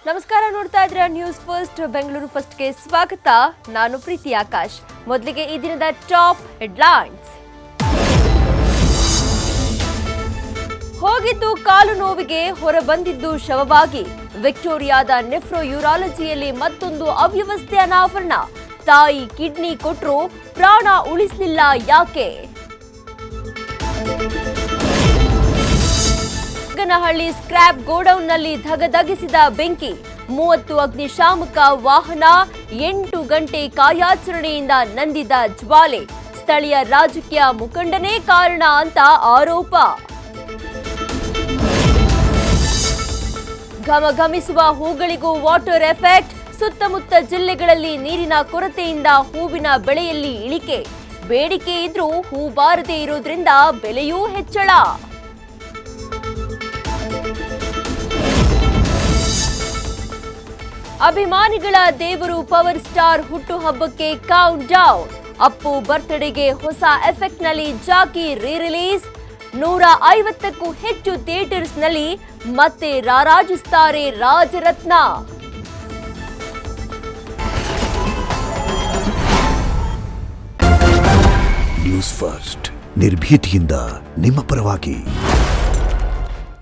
ನಮಸ್ಕಾರ, ನೋಡ್ತಾ ಇದ್ರೆ ನ್ಯೂಸ್ ಫಸ್ಟ್ ಬೆಂಗಳೂರು ಫಸ್ಟ್ಗೆ ಸ್ವಾಗತ. ನಾನು ಪ್ರೀತಿ ಆಕಾಶ್. ಮೊದಲಿಗೆ ಈ ದಿನದ ಟಾಪ್ ಹೆಡ್ಲೈನ್ಸ್. ಹೋಗಿದ್ದು ಕಾಲು ನೋವಿಗೆ, ಹೊರಬಂದಿದ್ದು ಶವವಾಗಿ. ವಿಕ್ಟೋರಿಯಾದ ನೆಫ್ರೋಯೂರಾಲಜಿಯಲ್ಲಿ ಮತ್ತೊಂದು ಅವ್ಯವಸ್ಥೆ ಅನಾವರಣ. ತಾಯಿ ಕಿಡ್ನಿ ಕೊಟ್ಟರು, ಪ್ರಾಣ ಉಳಿಸಲಿಲ್ಲ ಯಾಕೆ? ಹಳ್ಳಿ ಸ್ಕ್ರಾಪ್ ಗೋಡೌನ್ನಲ್ಲಿ ಧಗಧಗಿಸಿದ ಬೆಂಕಿ. 30 ಅಗ್ನಿಶಾಮಕ ವಾಹನ, 8 ಗಂಟೆ ಕಾರ್ಯಾಚರಣೆಯಿಂದ ನಂದಿದ ಜ್ವಾಲೆ. ಸ್ಥಳೀಯ ರಾಜಕೀಯ ಮುಖಂಡನೇ ಕಾರಣ ಅಂತ ಆರೋಪ. ಘಮಘಮಿಸುವ ಹೂಗಳಿಗೂ ವಾಟರ್ ಎಫೆಕ್ಟ್. ಸುತ್ತಮುತ್ತ ಜಿಲ್ಲೆಗಳಲ್ಲಿ ನೀರಿನ ಕೊರತೆಯಿಂದ ಹೂವಿನ ಬೆಳೆಯಲ್ಲಿ ಇಳಿಕೆ. ಬೇಡಿಕೆ ಇದ್ರೂ ಹೂ ಬಾರದೇ ಇರೋದ್ರಿಂದ ಬೆಲೆಯೂ ಹೆಚ್ಚಳ. ಅಭಿಮಾನಿಗಳ ದೇವರು ಪವರ್ ಸ್ಟಾರ್ ಹುಟ್ಟುಹಬ್ಬಕ್ಕೆ ಕೌಂಟ್ ಡೌನ್. ಅಪ್ಪು ಬರ್ತ್ಡೇಗೆ ಹೊಸ ಎಫೆಕ್ಟ್ ನಲ್ಲಿ ಜಾಕಿ ರೀ-ರಿಲೀಸ್. 150ಕ್ಕೂ ಹೆಚ್ಚು ಥಿಯೇಟರ್ಸ್ನಲ್ಲಿ ಮತ್ತೆ ರಾರಾಜಿಸುತ್ತಾರೆ ರಾಜರತ್ನ. ನ್ಯೂಸ್ ಫಸ್ಟ್, ನಿರ್ಭೀತಿಯಿಂದ ನಿಮ್ಮ ಪರವಾಗಿ.